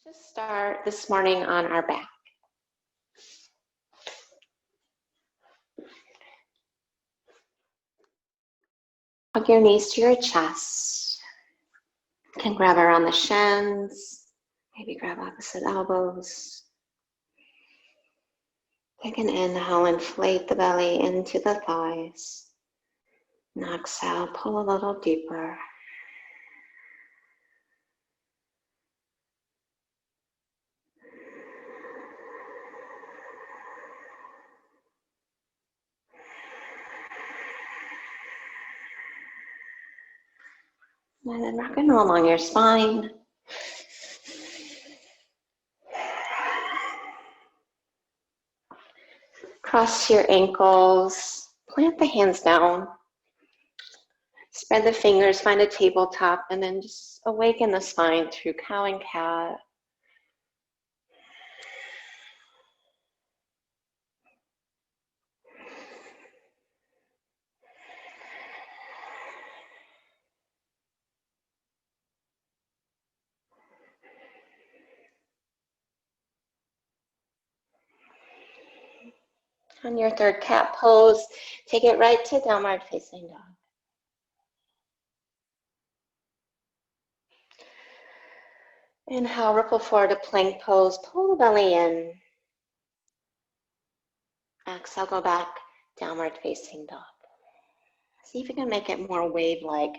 Just start this morning on our back. Hug your knees to your chest. You can grab around the shins, maybe grab opposite elbows. Take an inhale, inflate the belly into the thighs. And exhale, pull a little deeper. And then rock and roll along your spine. Cross your ankles, plant the hands down. Spread the fingers, find a tabletop, and then just awaken the spine through cow and cat. On your third cat pose, take it right to downward facing dog. Inhale, ripple forward to plank pose, pull the belly in. Exhale, go back, downward facing dog. See if you can make it more wave-like.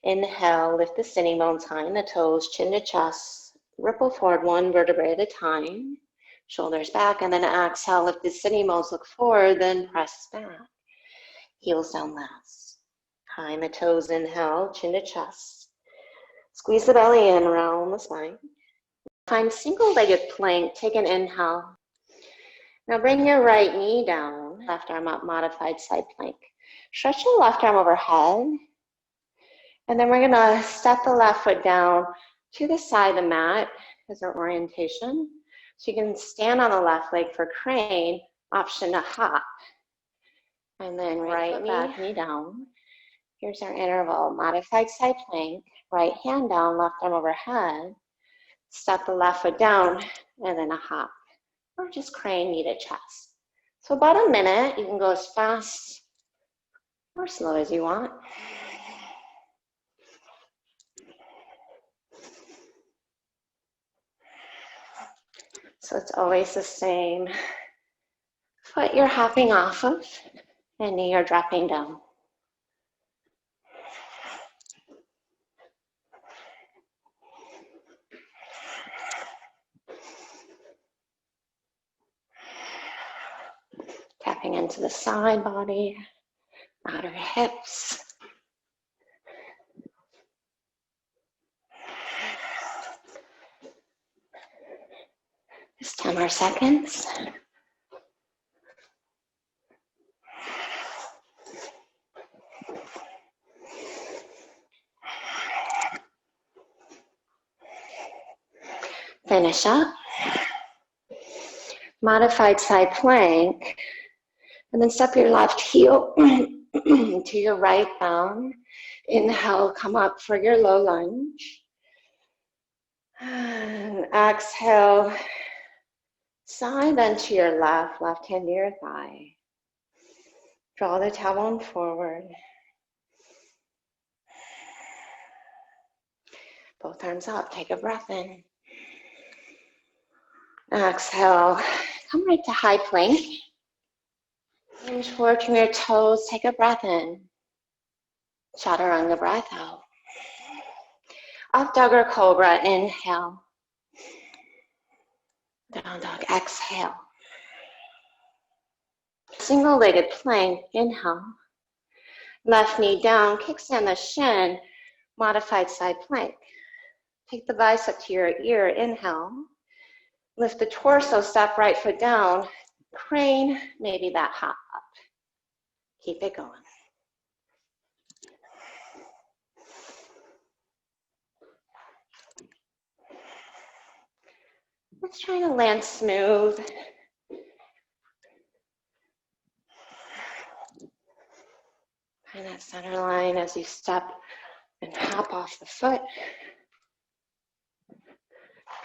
Inhale, lift the sitting bones high in the toes, chin to chest. Ripple forward one vertebrae at a time. Shoulders back, and then exhale, lift the sitting bones, look forward, then press back. Heels down last. High in the toes, inhale, chin to chest. Squeeze the belly in, round the spine. Find single-legged plank, take an inhale. Now bring your right knee down, left arm up, modified side plank. Stretch your left arm overhead. And then we're gonna step the left foot down to the side of the mat as our orientation. So you can stand on the left leg for crane, option to hop. And then right knee, back knee down. Here's our interval, modified side plank, right hand down, left arm overhead. Step the left foot down and then a hop. Or just crane knee to chest. So about a minute, you can go as fast or slow as you want. So it's always the same foot you're hopping off of and knee you're dropping down. Tapping into the side body, outer hips. Just 10 more seconds. Finish up. Modified side plank. And then step your left heel to your right thumb. Inhale, come up for your low lunge. And exhale, side then to your left hand to your thigh. Draw the tailbone forward. Both arms up, take a breath in. Exhale, come right to high plank. Hinge forward from your toes, take a breath in. Chaturanga breath out. Up dog or cobra, inhale. Down dog, exhale. Single-legged plank, inhale. Left knee down, kickstand the shin, modified side plank. Take the bicep to your ear, inhale. Lift the torso, step right foot down, crane, maybe that hop up. Keep it going. Let's try to land smooth. Find that center line as you step and hop off the foot.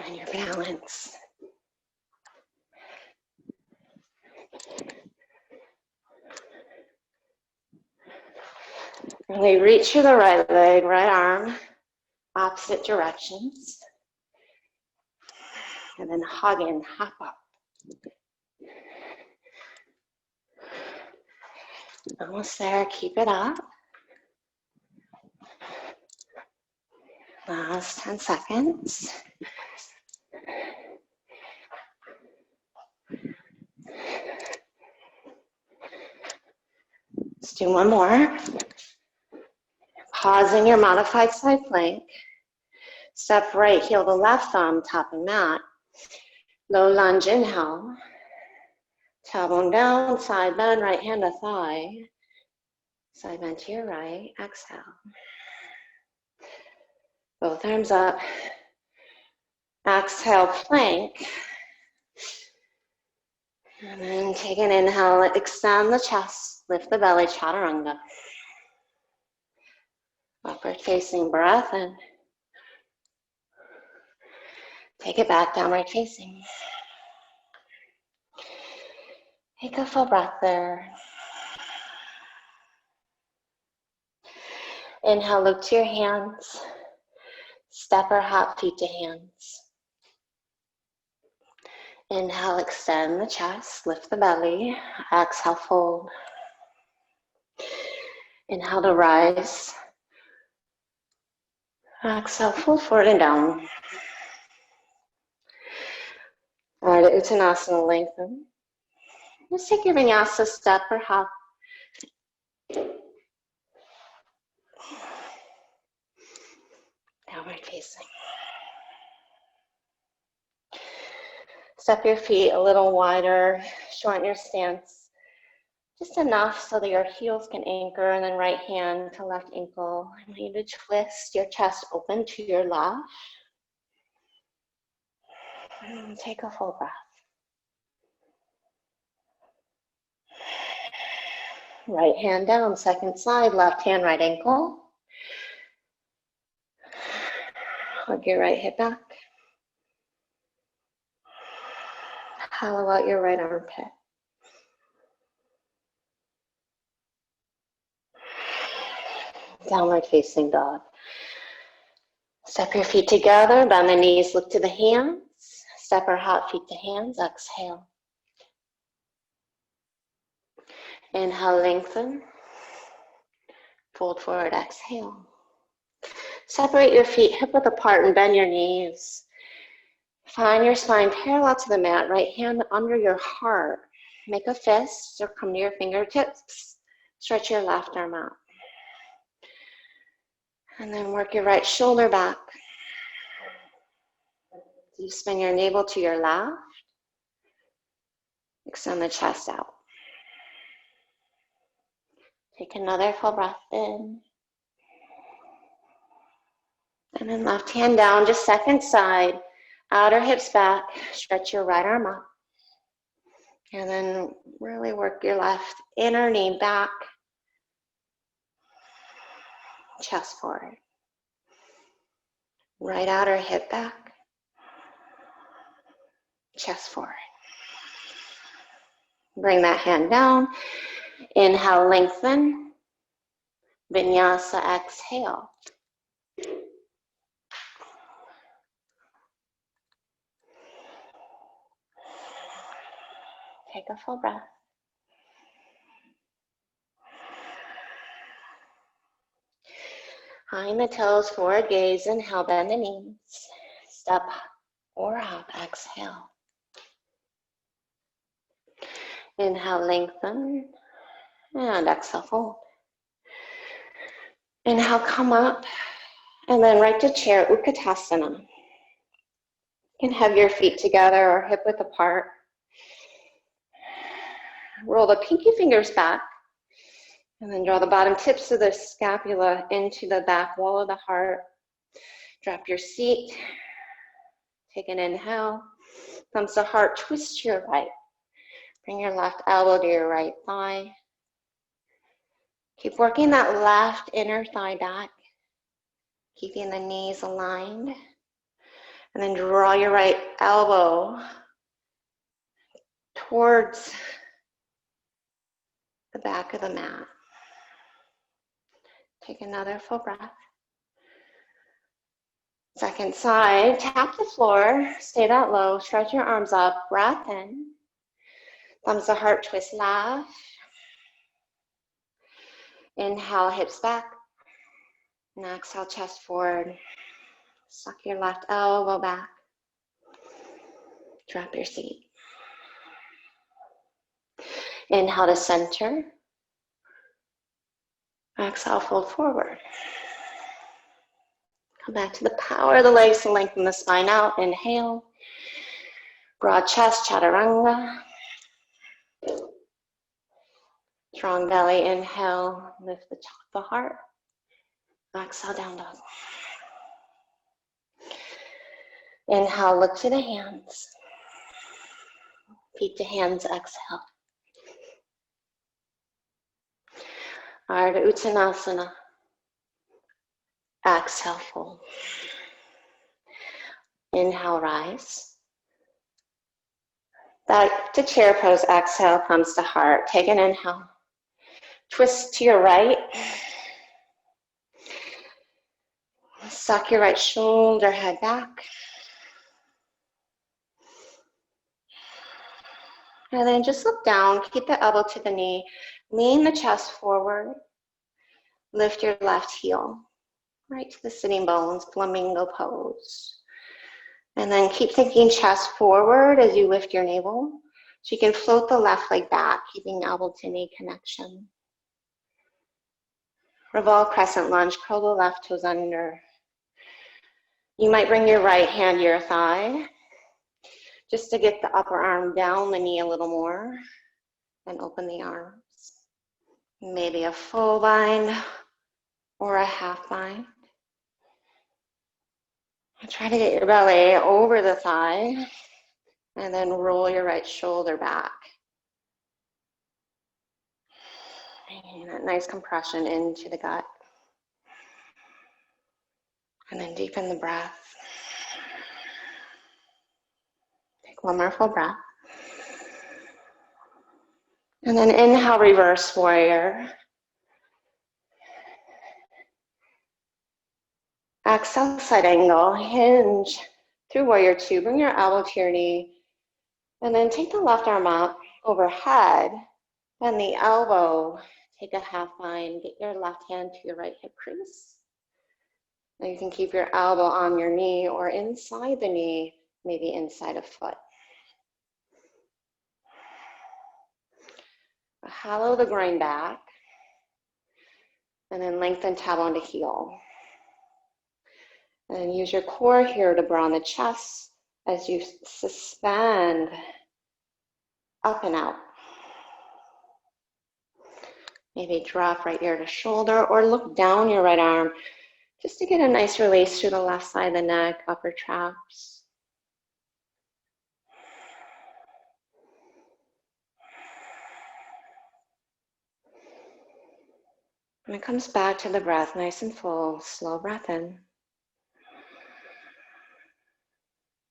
and your balance. Really reach for the right leg, right arm, opposite directions. And then hug in, hop up. Almost there, keep it up. Last 10 seconds. Let's do one more. Pausing your modified side plank. Step right heel to left thumb, tapping mat. Low lunge, inhale. Tailbone down, side bend, right hand to thigh. Side bend to your right, exhale. Both arms up. Exhale, plank. And then take an inhale, extend the chest, lift the belly, chaturanga. Upward facing breath and take it back, downward facing. Take a full breath there. Inhale, look to your hands. Step or hop feet to hands. Inhale, extend the chest, lift the belly. Exhale, fold. Inhale to rise. Exhale, fold forward and down. Ardha Uttanasana, lengthen. Just take your vinyasa step or hop. Downward facing. Step your feet a little wider, shorten your stance just enough so that your heels can anchor, and then right hand to left ankle. I want you to twist your chest open to your left. And take a full breath. Right hand down, second side, left hand, right ankle. Hug your right hip back. Hollow out your right armpit. Downward facing dog. Step your feet together, bend the knees, look to the hands. Step or hop feet to hands, exhale. Inhale, lengthen. Fold forward, exhale. Separate your feet hip width apart and bend your knees. Find your spine parallel to the mat, right hand under your heart. Make a fist or come to your fingertips. Stretch your left arm out. And then work your right shoulder back. You spin your navel to your left. Extend the chest out. Take another full breath in. And then left hand down, just second side. Outer hips back. Stretch your right arm up. And then really work your left inner knee back. Chest forward. Right outer hip back. Chest forward. Bring that hand down. Inhale, lengthen. Vinyasa, exhale. Take a full breath. Behind the toes, forward gaze. Inhale, bend the knees. Step or hop, exhale. Inhale, lengthen. And exhale, fold. Inhale, come up. And then right to chair, Utkatasana. You can have your feet together or hip width apart. Roll the pinky fingers back. And then draw the bottom tips of the scapula into the back wall of the heart. Drop your seat. Take an inhale. Thumbs to heart, twist to your right. Bring your left elbow to your right thigh. Keep working that left inner thigh back. Keeping the knees aligned. And then draw your right elbow towards the back of the mat. Take another full breath. Second side, tap the floor, stay that low, stretch your arms up, breath in. Thumbs to heart, twist left. Inhale, hips back. And exhale, chest forward. Suck your left elbow back. Drop your seat. Inhale to center. Exhale, fold forward. Come back to the power of the legs to lengthen the spine out. Inhale. Broad chest, chaturanga. Strong belly, inhale. Lift the top of the heart. Exhale, down dog. Inhale, look to the hands. Feet to hands, exhale. Ardha Uttanasana. Exhale, fold. Inhale, rise. Back to chair pose, exhale, thumbs to heart. Take an inhale. Twist to your right. Suck your right shoulder, head back. And then just look down, keep the elbow to the knee. Lean the chest forward. Lift your left heel. Right to the sitting bones, flamingo pose. And then keep thinking chest forward as you lift your navel. So you can float the left leg back, keeping elbow to knee connection. Revolve crescent lunge, curl the left toes under. You might bring your right hand to your thigh, just to get the upper arm down the knee a little more, and open the arms. Maybe a full bind or a half bind. Try to get your belly over the thigh, and then roll your right shoulder back. And that nice compression into the gut. And then deepen the breath. Take one more full breath. And then inhale, reverse warrior. Exhale, side angle, hinge through warrior two. Bring your elbow to your knee. And then take the left arm up overhead. Bend the elbow. Take a half bind. Get your left hand to your right hip crease. Now you can keep your elbow on your knee or inside the knee, maybe inside a foot. Hollow the groin back. And then lengthen tailbone to heel. And use your core here to broaden the chest as you suspend up and out. Maybe drop right ear to shoulder or look down your right arm just to get a nice release through the left side of the neck, upper traps. When it comes back to the breath, nice and full, slow breath in.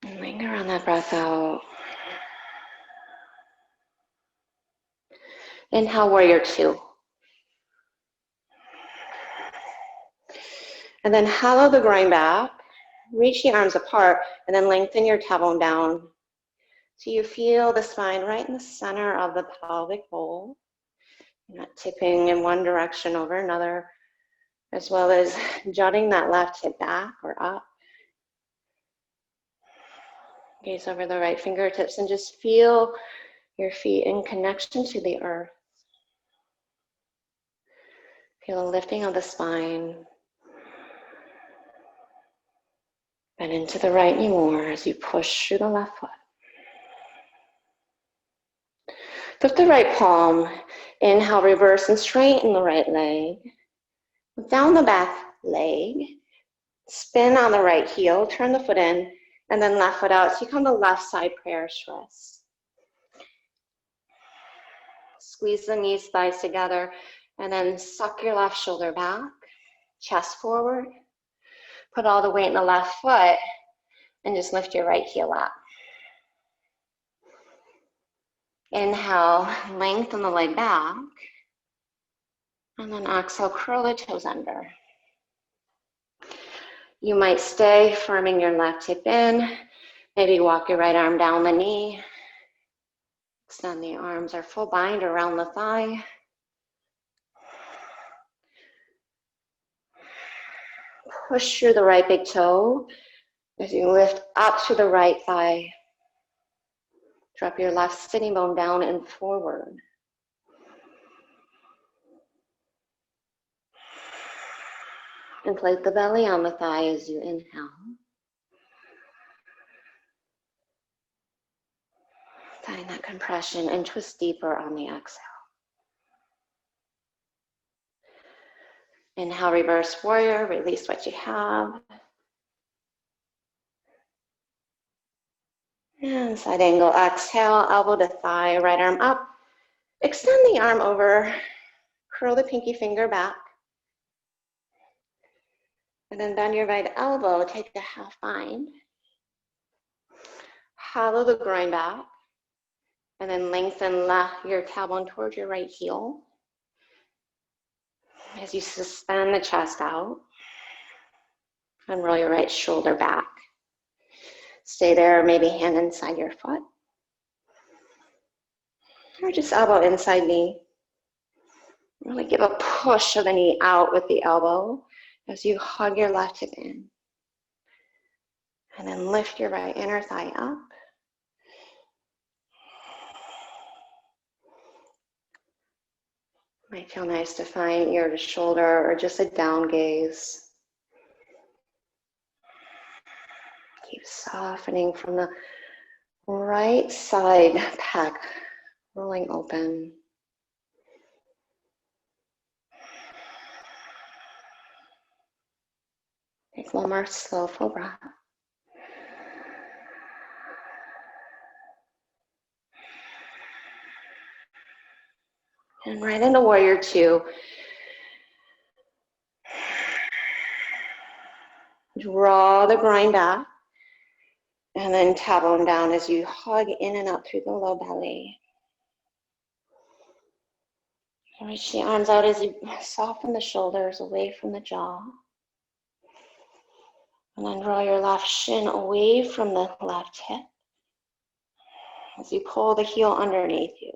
And linger on that breath out. Inhale, warrior two. And then hollow the groin back, reach the arms apart, and then lengthen your tailbone down. So you feel the spine right in the center of the pelvic bowl. You're not tipping in one direction over another, as well as jutting that left hip back or up. Gaze over the right fingertips and just feel your feet in connection to the earth. Feel a lifting of the spine. Bend into the right knee more as you push through the left foot. Lift the right palm. Inhale, reverse and straighten the right leg. Down the back leg. Spin on the right heel. Turn the foot in. And then left foot out. So you come to left side prayer twist. Squeeze the knees, thighs together. And then suck your left shoulder back. Chest forward. Put all the weight in the left foot. And just lift your right heel up. Inhale, lengthen the leg back. And then exhale, curl the toes under. You might stay firming your left hip in. Maybe walk your right arm down the knee. Extend the arms or full bind around the thigh. Push through the right big toe as you lift up to the right thigh. Drop your left sitting bone down and forward. Inflate the belly on the thigh as you inhale. Find that compression and twist deeper on the exhale. Inhale, reverse warrior, release what you have. And side angle, exhale, elbow to thigh, right arm up. Extend the arm over, curl the pinky finger back. And then bend your right elbow, take a half bind. Hollow the groin back. And then lengthen your tailbone towards your right heel. As you suspend the chest out. And roll your right shoulder back. Stay there, maybe hand inside your foot. Or just elbow inside knee. Really give a push of the knee out with the elbow as you hug your left hip in. And then lift your right inner thigh up. Might feel nice to find ear to shoulder or just a down gaze. Keep softening from the right side pec, rolling open. Take one more slow, full breath. And right into warrior two. Draw the groin back. And then tailbone down as you hug in and up through the low belly. Reach the arms out as you soften the shoulders away from the jaw. And then draw your left shin away from the left hip as you pull the heel underneath you.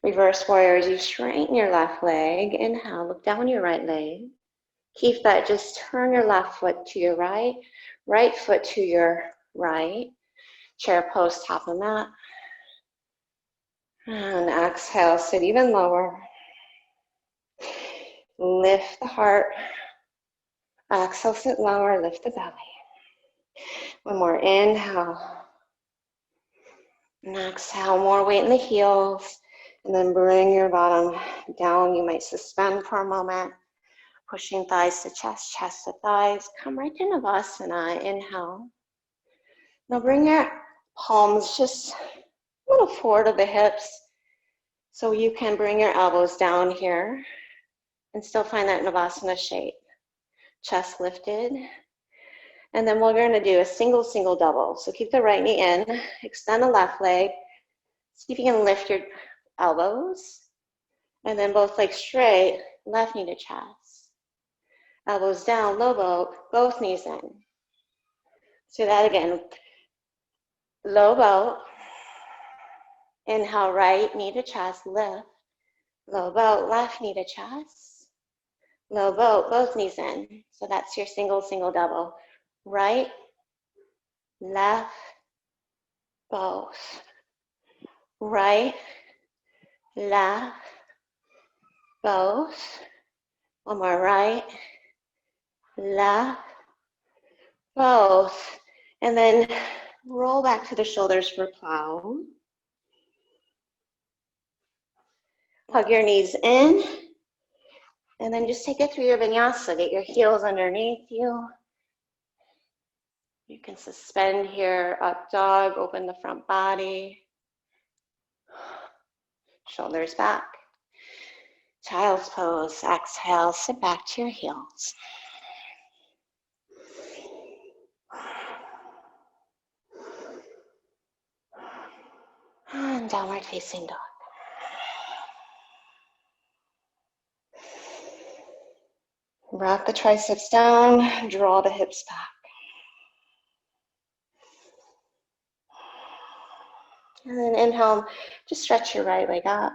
Reverse warrior as you straighten your left leg. Inhale, look down your right leg. Keep that, just turn your left foot to your right, right foot to your right. Chair pose, top of mat. And exhale, sit even lower. Lift the heart. Exhale, sit lower, lift the belly. One more, inhale. And exhale, more weight in the heels. And then bring your bottom down. You might suspend for a moment. Pushing thighs to chest, chest to thighs. Come right to Navasana, inhale. Now bring your palms just a little forward of the hips. So you can bring your elbows down here and still find that Navasana shape. Chest lifted. And then we're going to do a single, single, double. So keep the right knee in, extend the left leg. See if you can lift your elbows. And then both legs straight, left knee to chest. Elbows down, low boat, both knees in. So that again. Low boat. Inhale, right knee to chest, lift. Low boat, left knee to chest. Low boat, both knees in. So that's your single, single, double. Right, left, both. Right, left, both. One more, right, left, both. And then roll back to the shoulders for plow. Hug your knees in. And then just take it through your vinyasa. Get your heels underneath you. You can suspend here, up dog, open the front body. Shoulders back. Child's pose. Exhale, sit back to your heels. And downward facing dog. Rock the triceps down, draw the hips back. And then inhale, just stretch your right leg up.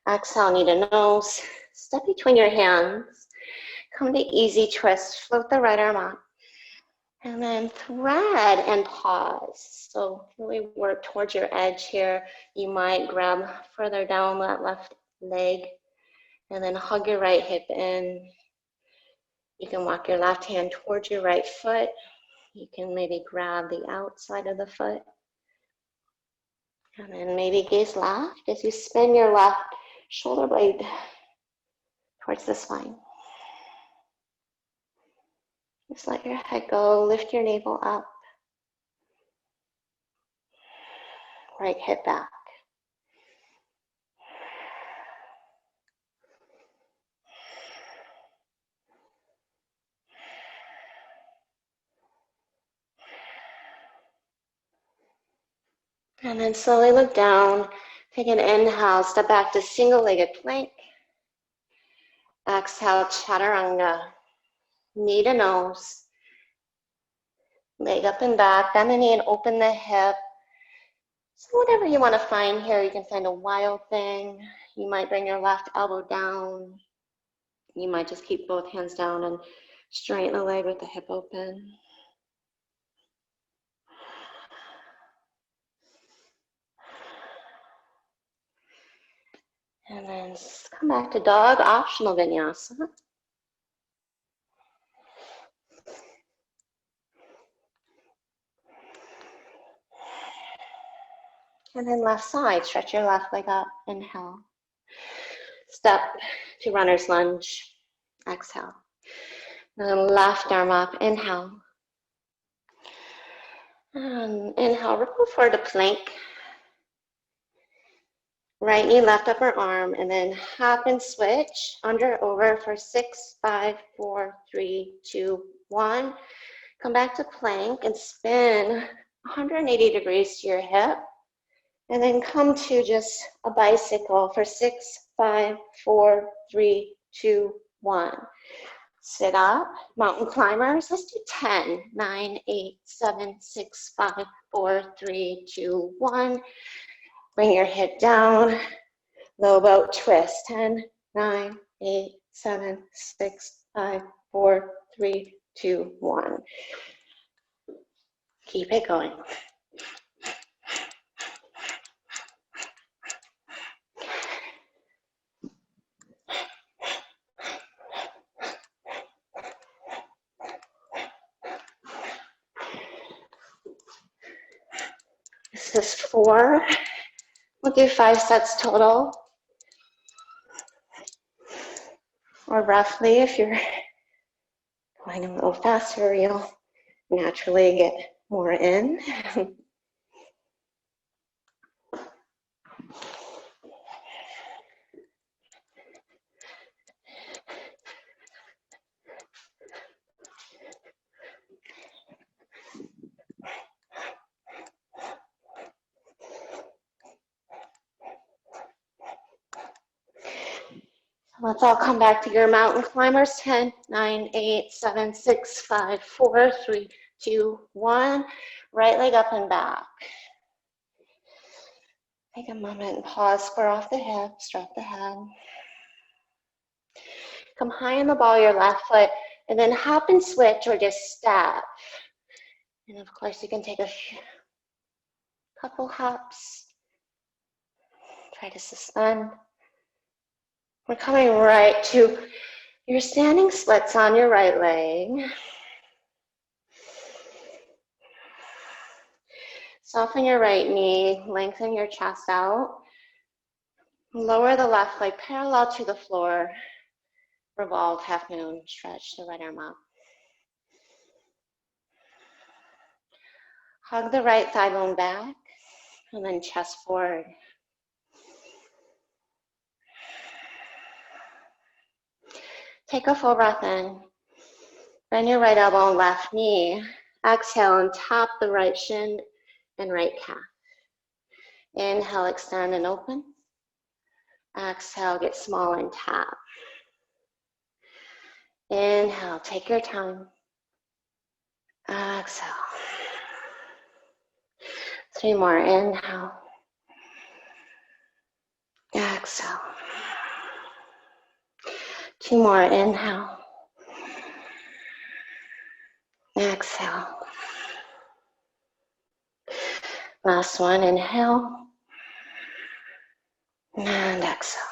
Exhale, knee to nose. Step between your hands. Come to easy twist. Float the right arm up. And then thread and pause. So really work towards your edge here. You might grab further down that left leg and then hug your right hip in. You can walk your left hand towards your right foot. You can maybe grab the outside of the foot. And then maybe gaze left as you spin your left shoulder blade towards the spine. Just let your head go, lift your navel up. Right hip back. And then slowly look down. Take an inhale, step back to single-legged plank. Exhale, chaturanga. Knee to nose. Leg up and back. Bend the knee and open the hip. So whatever you want to find here, you can find a wild thing. You might bring your left elbow down. You might just keep both hands down and straighten the leg with the hip open. And then come back to dog, optional vinyasa. And then left side, stretch your left leg up, inhale. Step to runner's lunge, exhale. And then left arm up, inhale. And inhale, ripple forward to plank. Right knee, left upper arm, and then hop and switch, under, over for 6, 5, 4, 3, 2, 1. Come back to plank and spin 180 degrees to your hip. And then come to just a bicycle for 6, 5, 4, 3, 2, 1. Sit up, mountain climbers. Let's do 10, 9, 8, 7, 6, 5, 4, 3, 2, 1. Bring your hip down, low boat twist. 10, 9, 8, 7, 6, 5, 4, 3, 2, 1. Keep it going. This is 4. We'll do 5 sets total. Or roughly, if you're going a little faster, you'll naturally get more in. Let's all come back to your mountain climbers. 10, 9, 8, 7, 6, 5, 4, 3, 2, 1. Right leg up and back. Take a moment and pause, square off the hips, drop the head. Come high on the ball of your left foot, and then hop and switch or just step. And of course, you can take a couple hops. Try to suspend. We're coming right to your standing splits on your right leg. Soften your right knee, lengthen your chest out. Lower the left leg parallel to the floor. Revolve, half moon, stretch the right arm up. Hug the right thigh bone back, and then chest forward. Take a full breath in. Bend your right elbow and left knee. Exhale and tap the right shin and right calf. Inhale, extend and open. Exhale, get small and tap. Inhale, take your time. Exhale. 3 more. Inhale. Exhale. 2 more. Inhale. Exhale. Last one. Inhale. And exhale.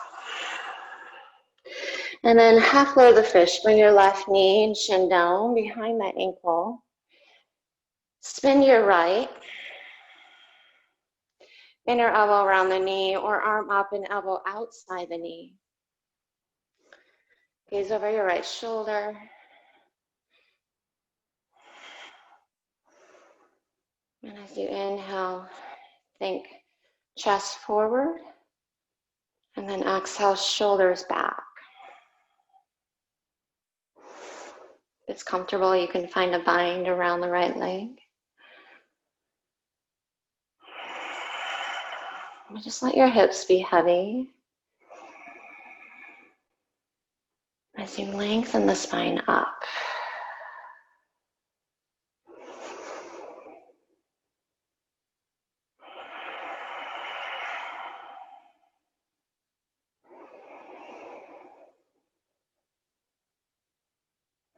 And then half lower the fish. Bring your left knee and shin down behind that ankle. Spin your right. Inner elbow around the knee or arm up and elbow outside the knee. Gaze over your right shoulder. And as you inhale, think chest forward. And then exhale, shoulders back. If it's comfortable, you can find a bind around the right leg. Just let your hips be heavy as you lengthen the spine up.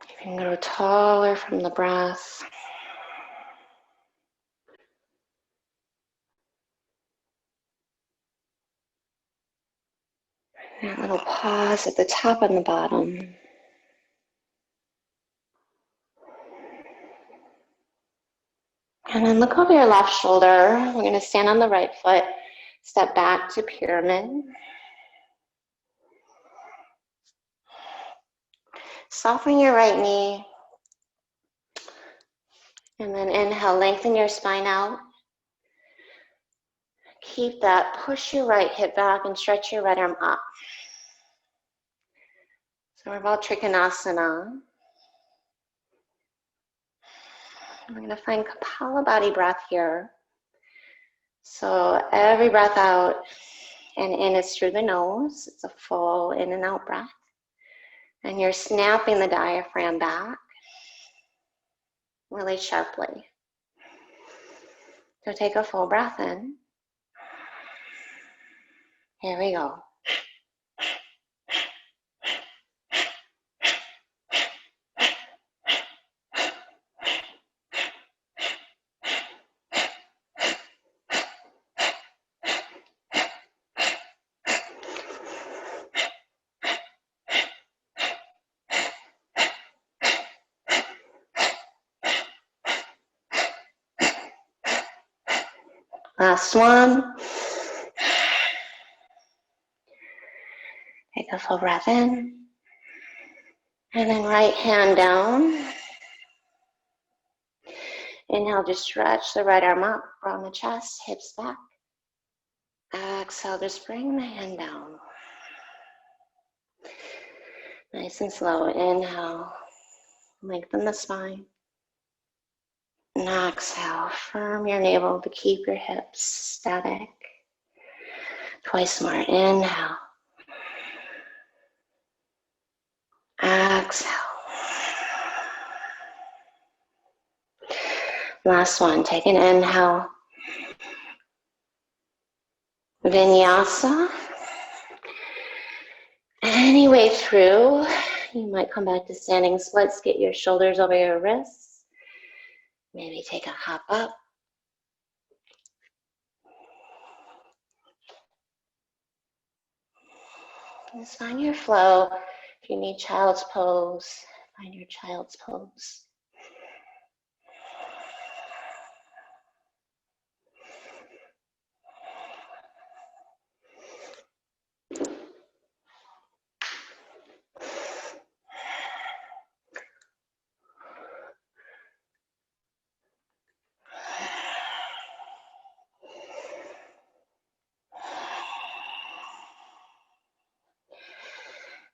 You can grow taller from the breath. That little pause at the top and the bottom. And then look over your left shoulder. We're going to stand on the right foot, step back to pyramid. Soften your right knee. And then inhale, lengthen your spine out. Keep that. Push your right hip back and stretch your right arm up. So we're about Trikonasana. We're going to find Kapalabhati breath here. So every breath out and in is through the nose. It's a full in and out breath. And you're snapping the diaphragm back really sharply. So take a full breath in. Here we go. Last one. Take a full breath in. And then right hand down. Inhale, just stretch the right arm up around the chest, hips back. Exhale, just bring the hand down. Nice and slow. Inhale, lengthen the spine. And exhale, firm your navel to keep your hips static. Twice more. Inhale. Exhale. Last one. Take an inhale. Vinyasa. Any way through. You might come back to standing splits. Get your shoulders over your wrists. Maybe take a hop up. Just find your flow. If you need child's pose, find your child's pose.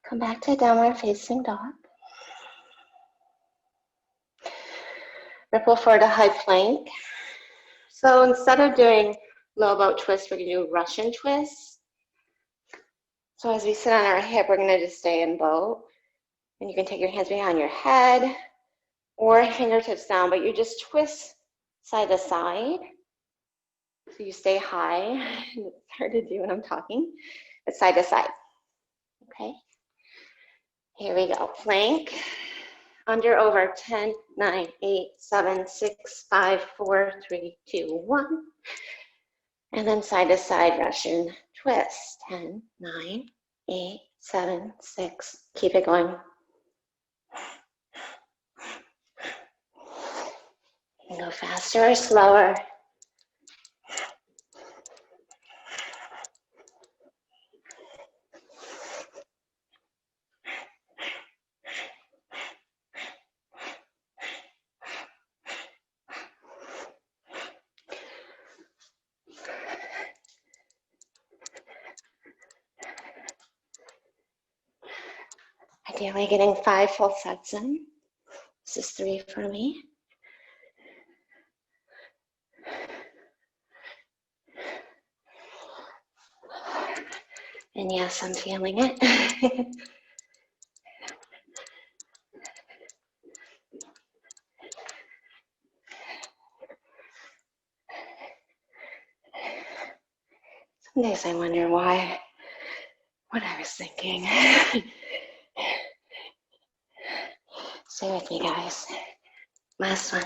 Come back to downward facing dog. Ripple forward to high plank. So instead of doing low boat twist, we're going to do Russian twist. So as we sit on our hip, we're going to just stay in boat. And you can take your hands behind your head or fingertips down, but you just twist side to side. So you stay high. It's hard to do when I'm talking, but side to side. Okay. Here we go. Plank. Under, over, 10, 9, 8, 7, 6, 5, 4, 3, 2, 1. And then side to side Russian twist. 10, 9, 8, 7, 6. Keep it going. You can go faster or slower. Ideally getting 5 full sets in. This is 3 for me. And yes, I'm feeling it. Some days I wonder what I was thinking. Stay with me, guys. Last one.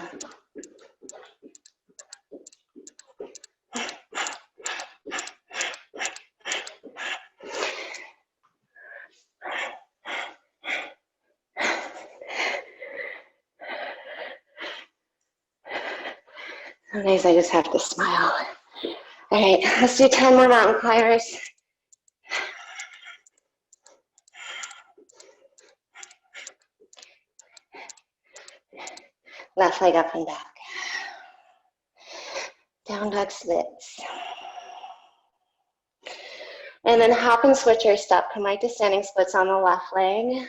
Some days I just have to smile. All right, let's do 10 more mountain climbers. Left leg up and back. Down dog splits. And then hop and switch your step. Come right to standing splits on the left leg.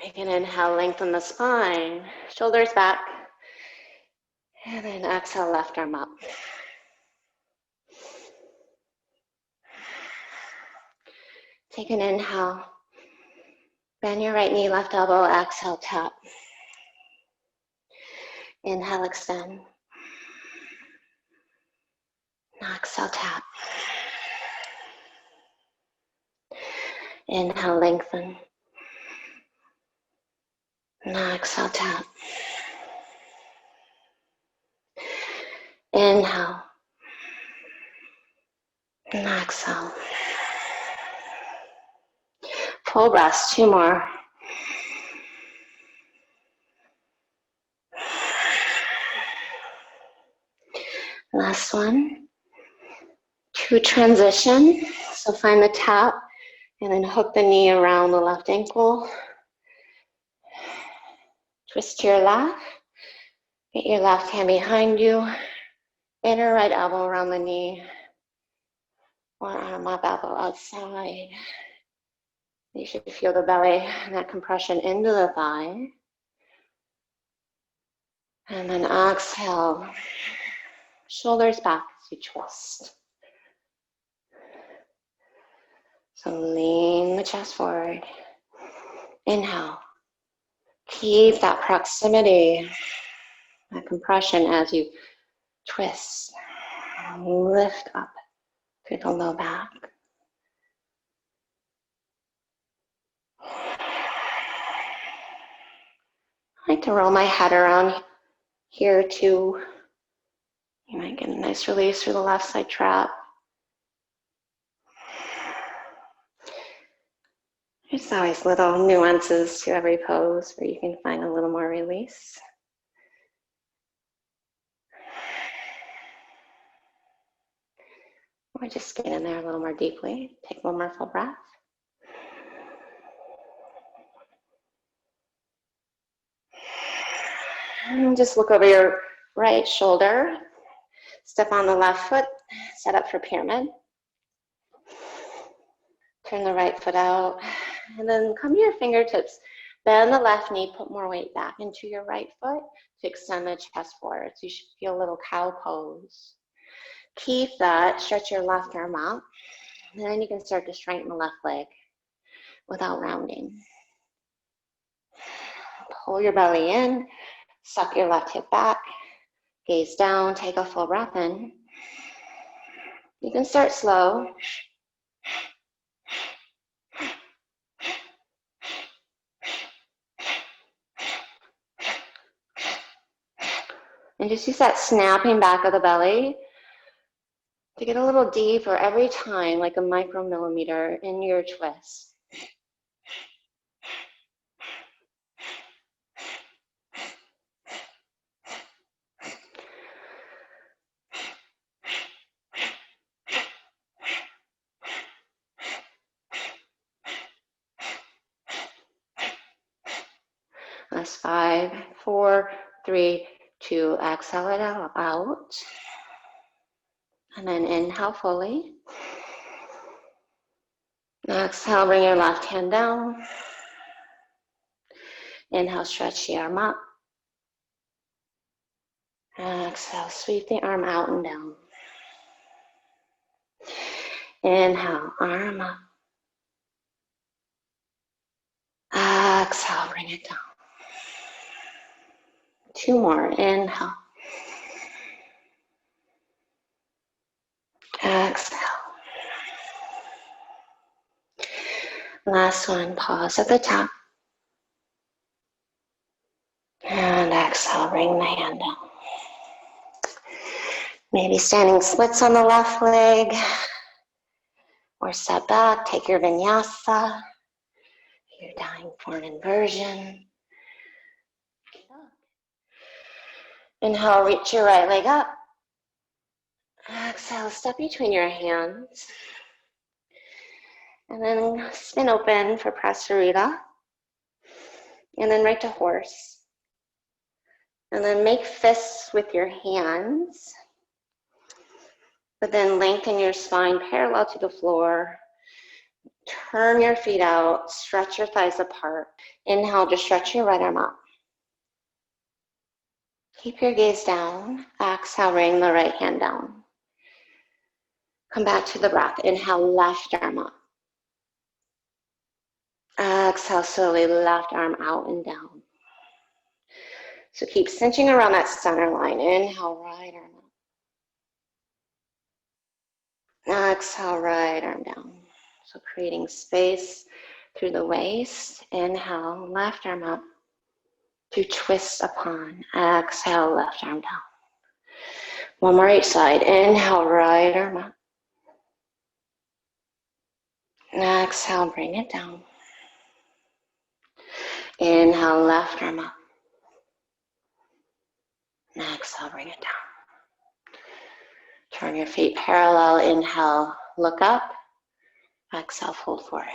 You can inhale, lengthen the spine, shoulders back. And then exhale, left arm up. Take an inhale. Bend your right knee, left elbow, exhale, tap. Inhale, extend. Exhale, tap. Inhale, lengthen. Exhale, tap. Inhale. Exhale. Full breaths, 2 more. Last one. To transition. So find the tap and then hook the knee around the left ankle. Twist to your left. Get your left hand behind you. Inner right elbow around the knee. One arm up, elbow outside. You should feel the belly and that compression into the thigh. And then exhale. Shoulders back as you twist. So lean the chest forward. Inhale. Keep that proximity, that compression as you twist. Lift up through the low back. I like to roll my head around here too. You might get a nice release through the left side trap. There's always little nuances to every pose where you can find a little more release. Or just get in there a little more deeply. Take one more full breath. And just look over your right shoulder. Step on the left foot. Set up for pyramid. Turn the right foot out. And then come to your fingertips. Bend the left knee. Put more weight back into your right foot to extend the chest forward. So you should feel a little cow pose. Keep that. Stretch your left arm out. And then you can start to straighten the left leg without rounding. Pull your belly in. Suck your left hip back. Gaze down. Take a full breath in. You can start slow. And just use that snapping back of the belly to get a little deeper every time, like a micromillimeter in your twist. That's 5, 4, 3, 2. Exhale it out. And then inhale fully. Exhale, bring your left hand down. Inhale, stretch the arm up. Exhale, sweep the arm out and down. Inhale, arm up. Exhale, bring it down. 2 more. Inhale. Exhale. Last one. Pause at the top. And exhale, bring the hand down. Maybe standing splits on the left leg. Or step back, take your vinyasa. You're dying for an inversion. Inhale, reach your right leg up. Exhale, step between your hands. And then spin open for prasarita. And then right to horse. And then make fists with your hands. But then lengthen your spine parallel to the floor. Turn your feet out. Stretch your thighs apart. Inhale, just stretch your right arm up. Keep your gaze down. Exhale, bring the right hand down. Come back to the breath. Inhale, left arm up. Exhale, slowly left arm out and down. So keep cinching around that center line. Inhale, right arm up. Exhale, right arm down. So creating space through the waist. Inhale, left arm up to twist upon. Exhale, left arm down. One more each side. Inhale, right arm up. Exhale, bring it down. Inhale, left arm up. Exhale, bring it down. Turn your feet parallel. Inhale, look up. Exhale, fold forward.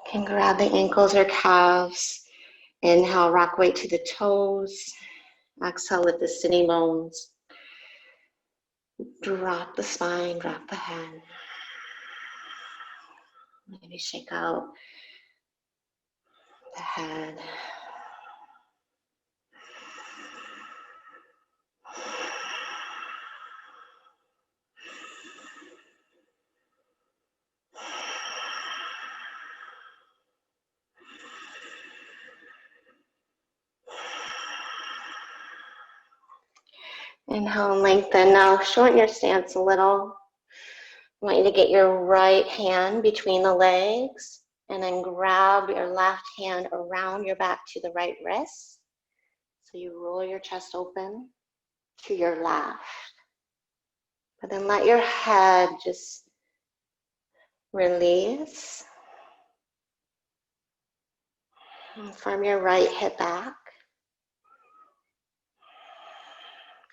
You can grab the ankles or calves. Inhale, rock weight to the toes. Exhale, lift the sitting bones. Drop the spine, drop the head. Maybe shake out the head. Inhale, lengthen. Now shorten your stance a little. I want you to get your right hand between the legs and then grab your left hand around your back to the right wrist. So you roll your chest open to your left. But then let your head just release. And from your right hip back.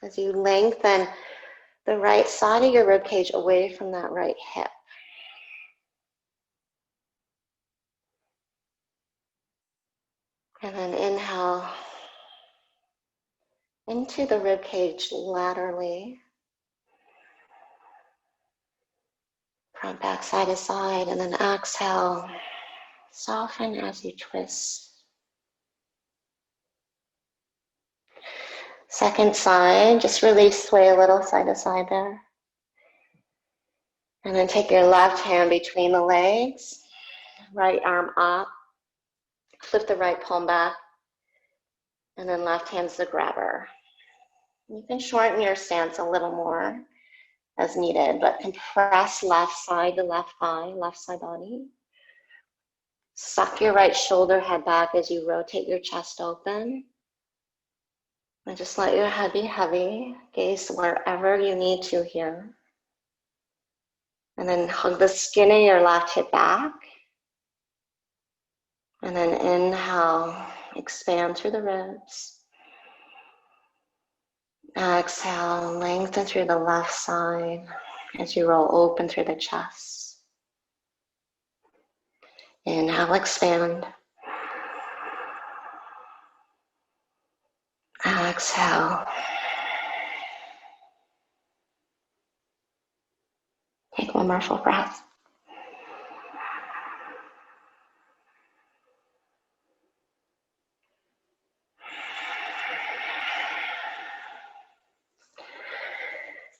as you lengthen the right side of your rib cage away from that right hip. And then inhale into the rib cage laterally. Front, back, side to side, and then exhale. Soften as you twist. Second side, just release, sway a little side to side there. And then take your left hand between the legs, right arm up, flip the right palm back, and then left hand's the grabber. You can shorten your stance a little more as needed, but compress left side to left thigh, left side body. Suck your right shoulder head back as you rotate your chest open. And just let your head be heavy. Gaze wherever you need to here. And then hug the skin of your left hip back. And then inhale, expand through the ribs. Exhale, lengthen through the left side as you roll open through the chest. Inhale, expand. Exhale. Take one more full breath.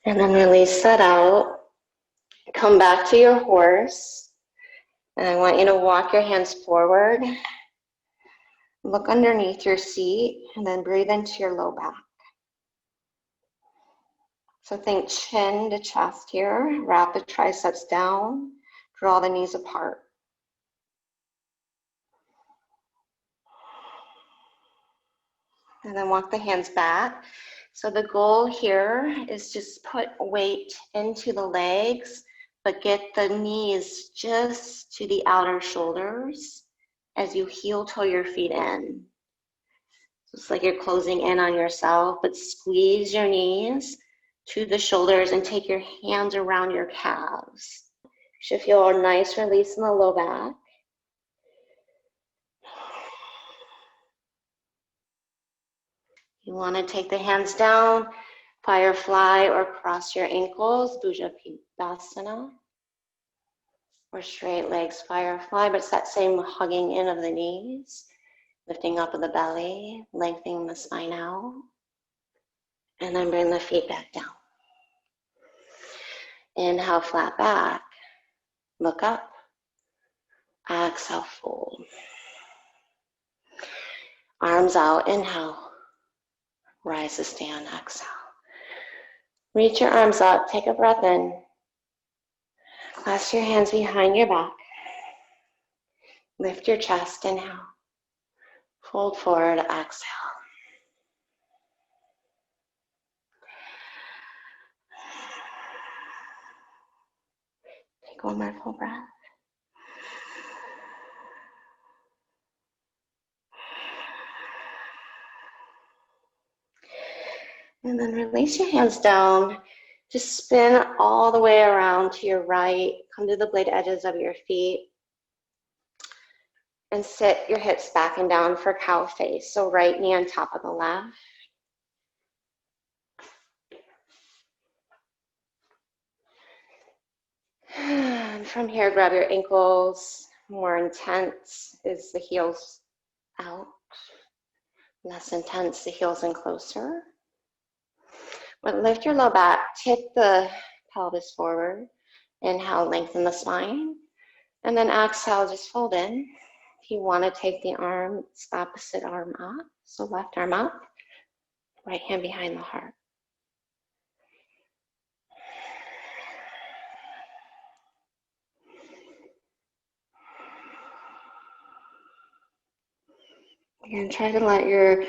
And then release that out. Come back to your horse. And I want you to walk your hands forward. Look underneath your seat and then breathe into your low back. So think chin to chest here. Wrap the triceps down. Draw the knees apart. And then walk the hands back. So the goal here is just put weight into the legs, but get the knees just to the outer shoulders as you heel toe your feet in. So it's like you're closing in on yourself, but squeeze your knees to the shoulders and take your hands around your calves. You should feel a nice release in the low back. You want to take the hands down, firefly, or cross your ankles, Bhujangasana, or straight legs, firefly, but it's that same hugging in of the knees, lifting up of the belly, lengthening the spine out, and then bring the feet back down. Inhale, flat back, look up, exhale, fold. Arms out, inhale, rise to stand, exhale. Reach your arms up, take a breath in. Clasp your hands behind your back. Lift your chest, inhale. Fold forward, exhale. Take one more full breath. And then release your hands down. Just spin all the way around to your right. Come to the blade edges of your feet. And sit your hips back and down for cow face. So right knee on top of the left. And from here, grab your ankles. More intense is the heels out. Less intense, the heels in closer. But lift your low back, tip the pelvis forward. Inhale, lengthen the spine. And then exhale, just fold in. If you want to take the arm, it's opposite arm up. So left arm up, right hand behind the heart. And try to let your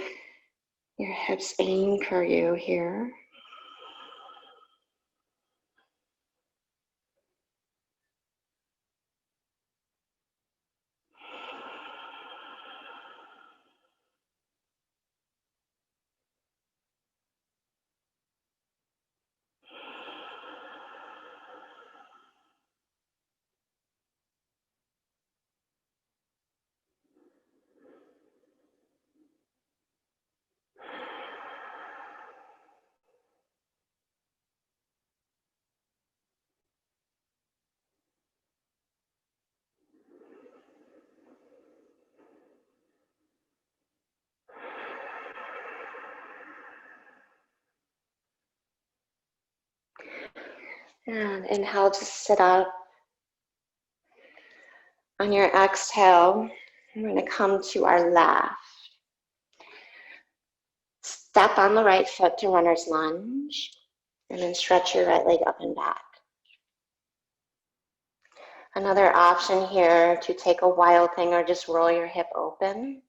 hips anchor you here. And inhale to sit up. On your exhale, we're going to come to our left. Step on the right foot to runner's lunge, and then stretch your right leg up and back. Another option here to take a wild thing or just roll your hip open.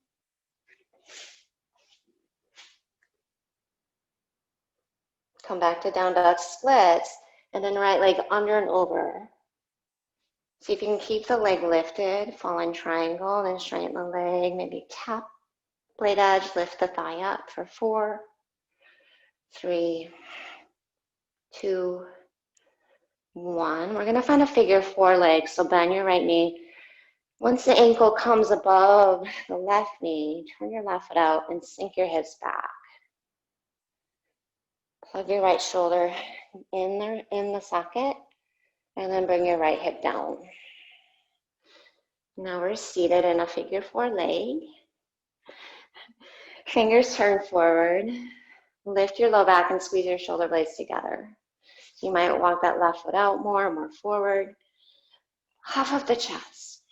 Come back to down dog splits, and then right leg under and over. See if you can keep the leg lifted, fall in triangle, then straighten the leg, maybe tap blade edge, lift the thigh up for 4, 3, 2, 1. We're gonna find a figure 4 leg, so bend your right knee. Once the ankle comes above the left knee, turn your left foot out and sink your hips back. Plug your right shoulder in the socket, and then bring your right hip down. Now we're seated in a figure 4 leg. Fingers turn forward. Lift your low back and squeeze your shoulder blades together. So you might walk that left foot out more forward. Half of the chest.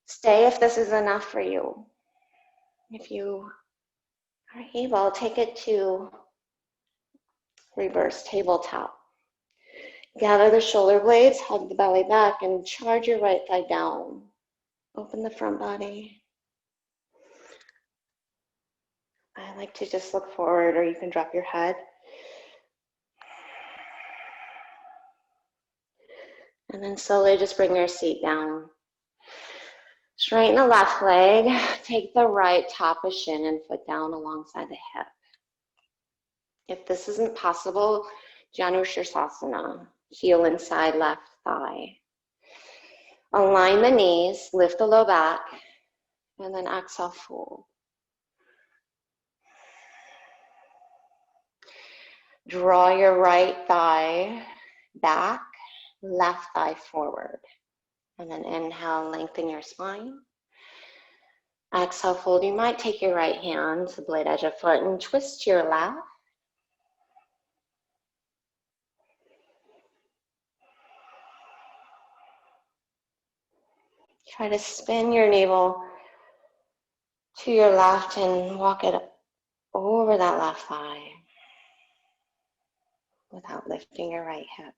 Stay if this is enough for you. If you are able, take it to reverse tabletop. Gather the shoulder blades, hug the belly back, and charge your right thigh down. Open the front body. I like to just look forward, or you can drop your head. And then slowly just bring your seat down. Straighten the left leg. Take the right top of shin and foot down alongside the hip. If this isn't possible, Janu Shirsasana. Heel inside left thigh. Align the knees, lift the low back, and then exhale, fold. Draw your right thigh back, left thigh forward. And then inhale, lengthen your spine. Exhale, fold. You might take your right hand to blade edge of foot and twist to your left. Try to spin your navel to your left and walk it over that left thigh without lifting your right hip.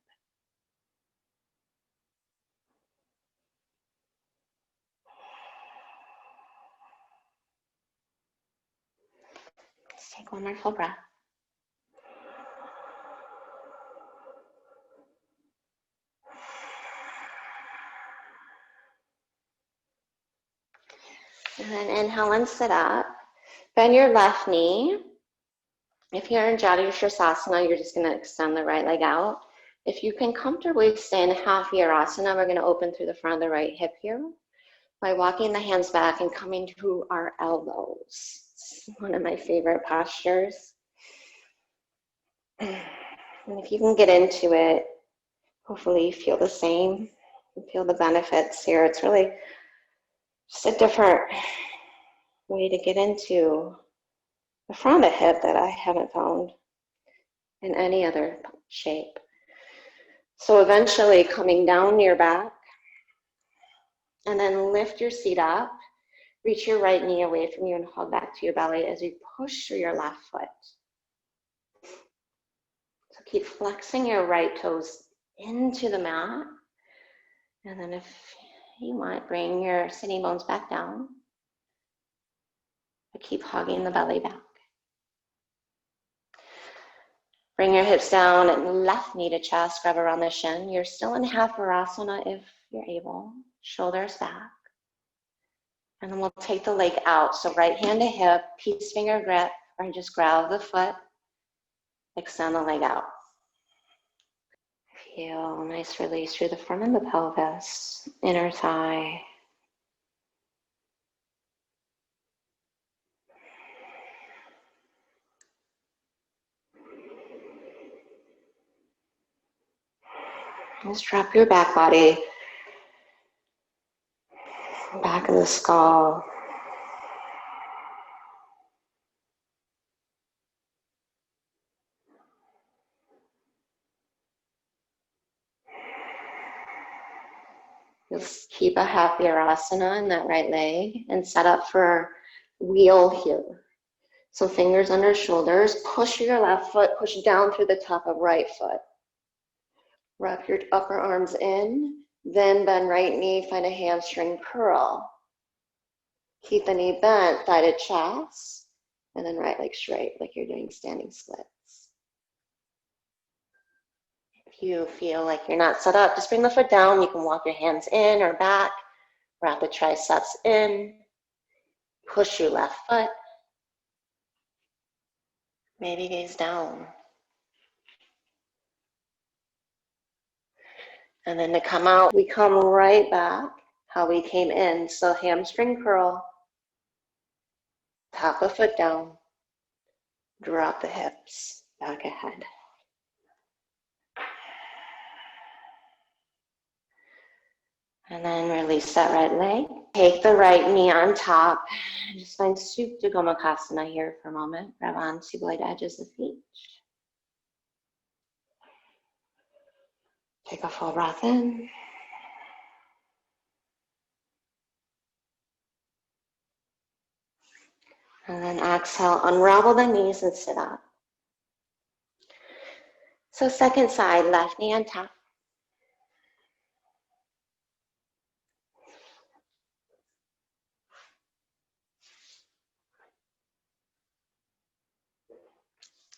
Let's take one more full breath. And then inhale and sit up. Bend your left knee. If you're in Janu Shirsasana, you're just going to extend the right leg out. If you can comfortably stay in half Virasana, we're going to open through the front of the right hip here by walking the hands back and coming to our elbows. It's one of my favorite postures. And if you can get into it, hopefully you feel the same. You feel the benefits here. It's really just a different way to get into the front of the hip that I haven't found in any other shape. So eventually coming down your back, and then lift your seat up, reach your right knee away from you and hug back to your belly as you push through your left foot. So keep flexing your right toes into the mat. And then if you want, bring your sitting bones back down. But keep hugging the belly back. Bring your hips down and left knee to chest, grab around the shin. You're still in half Virasana if you're able. Shoulders back. And then we'll take the leg out. So right hand to hip, peace finger grip, or just grab the foot, extend the leg out. Feel a nice release through the front of the pelvis, inner thigh. Just drop your back body, back of the skull. Just keep a happy asana in that right leg and set up for wheel here. So fingers under shoulders, push your left foot, push down through the top of right foot. Wrap your upper arms in, then bend right knee, find a hamstring curl. Keep the knee bent, thigh to chest, and then right leg straight like you're doing standing splits. If you feel like you're not set up, just bring the foot down. You can walk your hands in or back, wrap the triceps in, push your left foot, maybe gaze down. And then to come out, we come right back how we came in. So hamstring curl, tap the foot down, drop the hips back ahead. And then release that right leg. Take the right knee on top. Just find Supta Gomukhasana here for a moment. Grab onto the edges of feet. Take a full breath in. And then exhale, unravel the knees and sit up. So second side, left knee on top.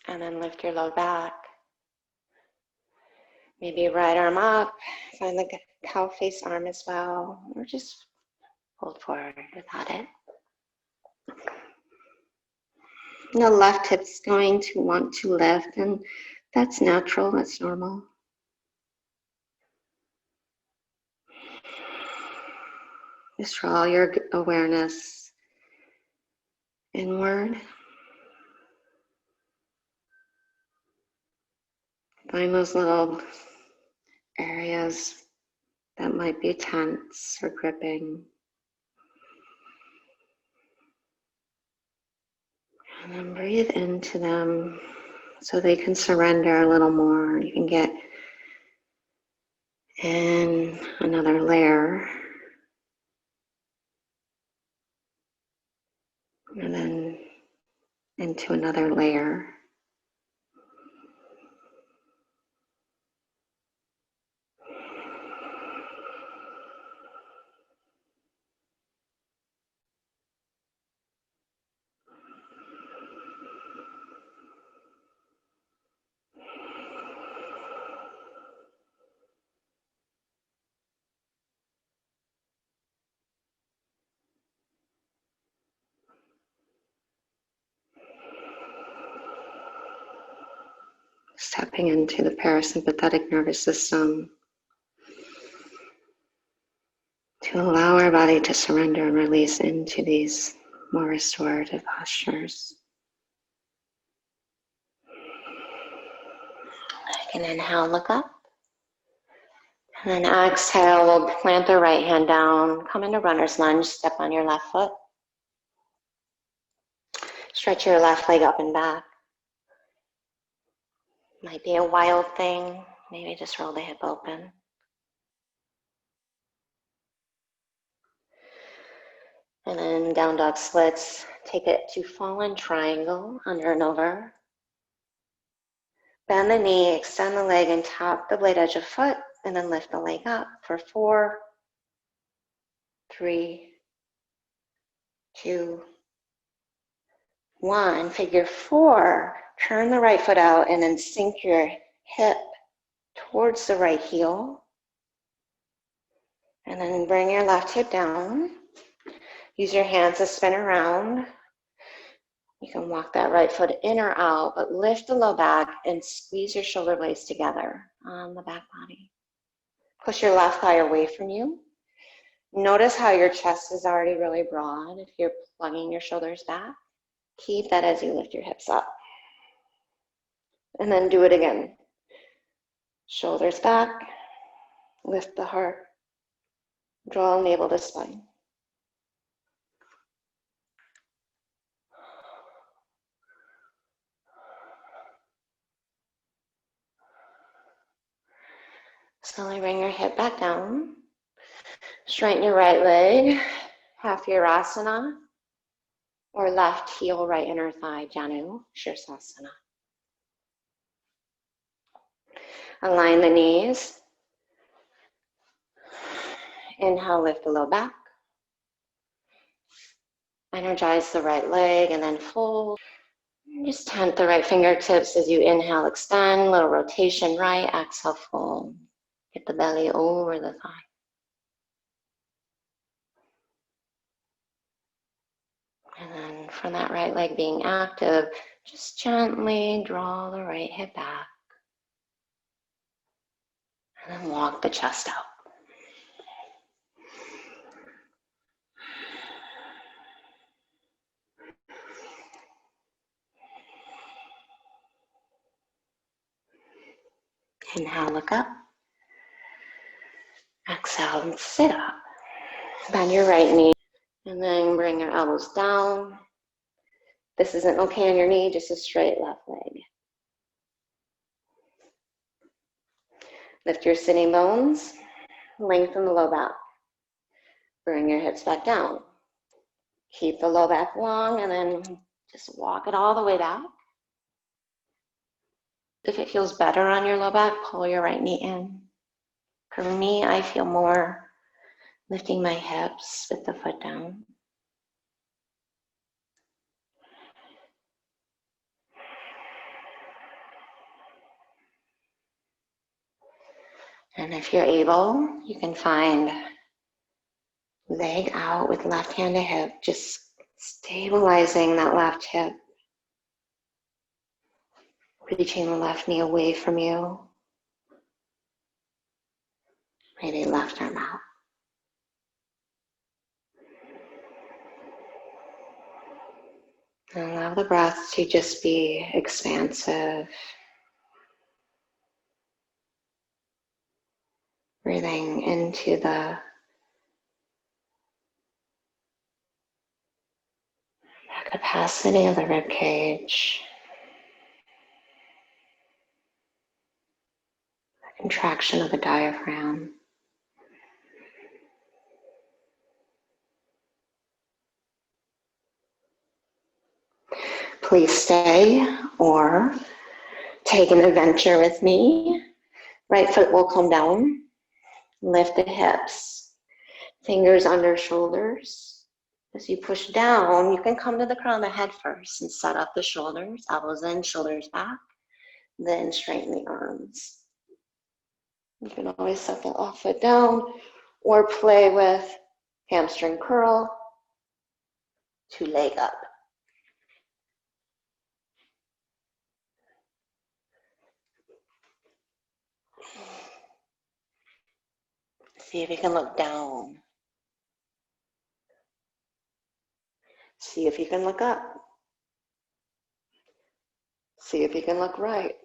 And then lift your low back. Maybe right arm up, find the cow face arm as well, or just hold forward without it. The left hip's going to want to lift, and that's natural, that's normal. Just draw your awareness inward. Find those little areas that might be tense or gripping. And then breathe into them so they can surrender a little more. You can get in another layer. And then into another layer. Stepping into the parasympathetic nervous system to allow our body to surrender and release into these more restorative postures. I can inhale, look up. And then exhale, we'll plant the right hand down, come into runner's lunge, step on your left foot. Stretch your left leg up and back. Might be a wild thing, maybe just roll the hip open. And then down dog splits, take it to fallen triangle, under and over. Bend the knee, extend the leg and tap the blade edge of foot, and then lift the leg up for 4, 3, 2, 1. Figure 4, turn the right foot out and then sink your hip towards the right heel. And then bring your left hip down. Use your hands to spin around. You can walk that right foot in or out, but lift the low back and squeeze your shoulder blades together on the back body. Push your left thigh away from you. Notice how your chest is already really broad if you're plugging your shoulders back. Keep that as you lift your hips up. And then do it again. Shoulders back, lift the heart, draw navel to spine. Slowly bring your hip back down. Straighten your right leg, half your asana, or left heel, right inner thigh, Janu Shirsasana. Align the knees. Inhale, lift the low back. Energize the right leg and then fold. Just tent the right fingertips as you inhale, extend, little rotation right, exhale, fold. Get the belly over the thigh. And then from that right leg being active, just gently draw the right hip back. And then walk the chest out. Inhale, look up. Exhale and sit up. Bend your right knee. And then bring your elbows down. This isn't okay on your knee, just a straight left leg. Lift your sitting bones. Lengthen the low back. Bring your hips back down. Keep the low back long and then just walk it all the way back. If it feels better on your low back, pull your right knee in. For me, I feel more lifting my hips with the foot down. And if you're able, you can find leg out with left hand to hip, just stabilizing that left hip. Reaching the left knee away from you. Maybe left arm out. And allow the breath to just be expansive. Breathing into the capacity of the rib cage. The contraction of the diaphragm. Please stay or take an adventure with me. Right foot will come down. Lift the hips. Fingers under shoulders. As you push down, you can come to the crown of the head first and set up the shoulders, elbows in, shoulders back. Then straighten the arms. You can always set the off foot down or play with hamstring curl to leg up. See if you can look down. See if you can look up. See if you can look right.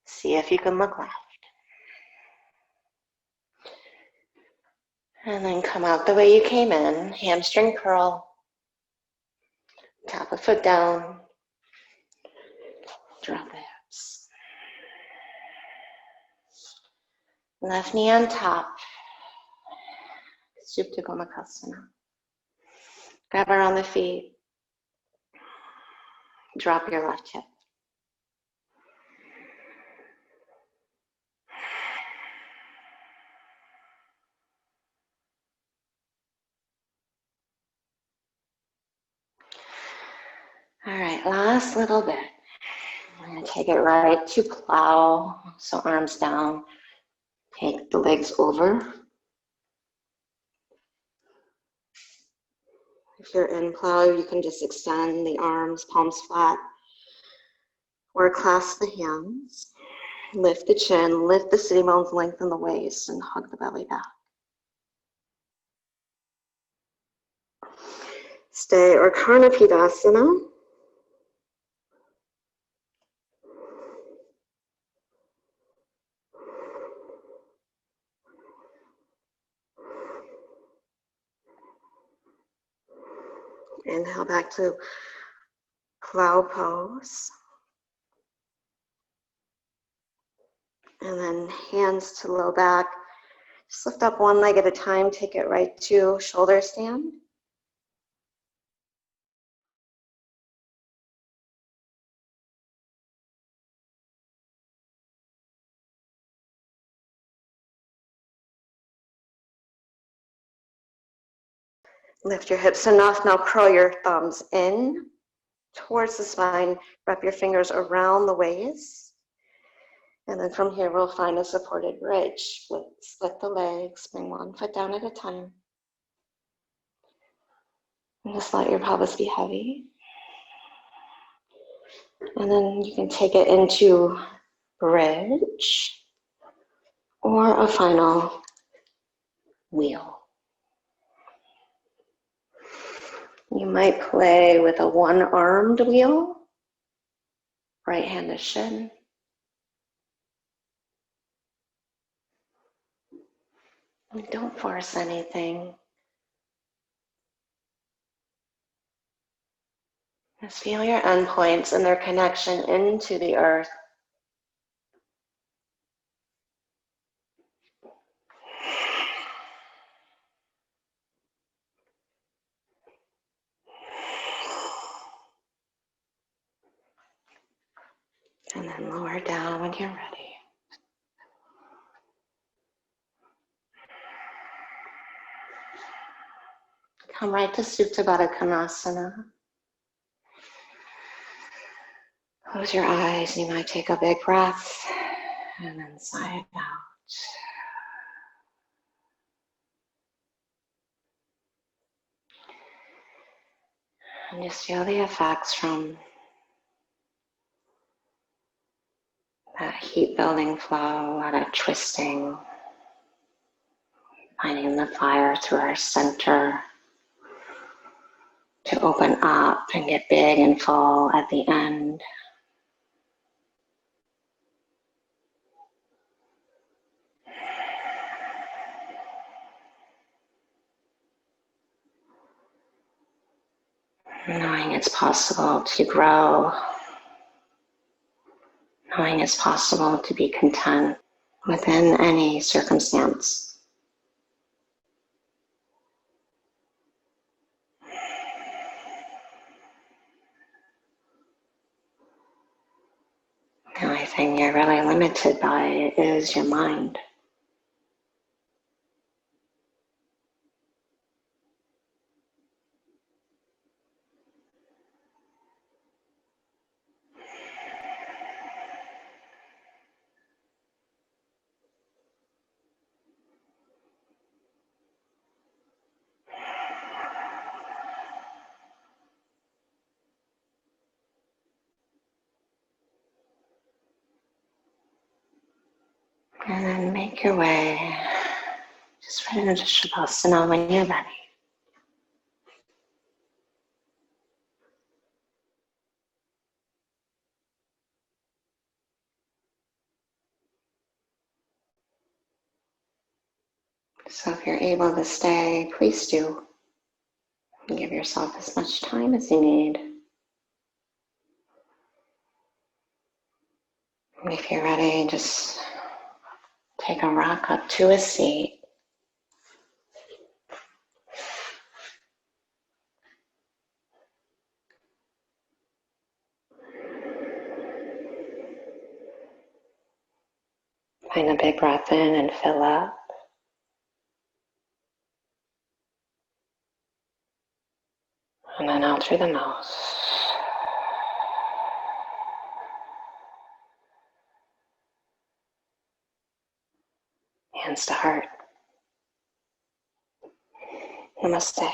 See if you can look left. And then come out the way you came in. Hamstring curl. Tap a foot down. Drop the hips. Left knee on top. Supta Gomukhasana. Grab around the feet. Drop your left hip. All right, last little bit. I'm going to take it right to plow. So arms down. Take the legs over. If you're in plow, you can just extend the arms, palms flat, or clasp the hands. Lift the chin, lift the sitting bones, lengthen the waist, and hug the belly back. Stay or Karnapidasana. Inhale back to plow pose. And then hands to low back, Just lift up one leg at a time, take it right to shoulder stand. Lift your hips enough. Now curl your thumbs in towards the spine. Wrap your fingers around the waist. And then from here, we'll find a supported bridge. Split the legs, bring one foot down at a time. And just let your pelvis be heavy. And then you can take it into bridge or a final wheel. You might play with a one-armed wheel, right hand to shin. And don't force anything. Just feel your endpoints and their connection into the earth. And then lower down when you're ready. Come right to Supta Baddha Konasana. Close your eyes. You might take a big breath and then sigh it out. And just feel the effects from that heat building flow, a lot of twisting, finding the fire through our center to open up and get big and full at the end. Knowing it's possible to grow, knowing it's possible to be content within any circumstance. The only thing you're really limited by is your mind. And then make your way just right into Shavasana when you're ready. So if you're able to stay, please do. Give yourself as much time as you need. And if you're ready, just take a rock up to a seat. Find a big breath in and fill up. And then out through the nose. Hands to heart. Namaste.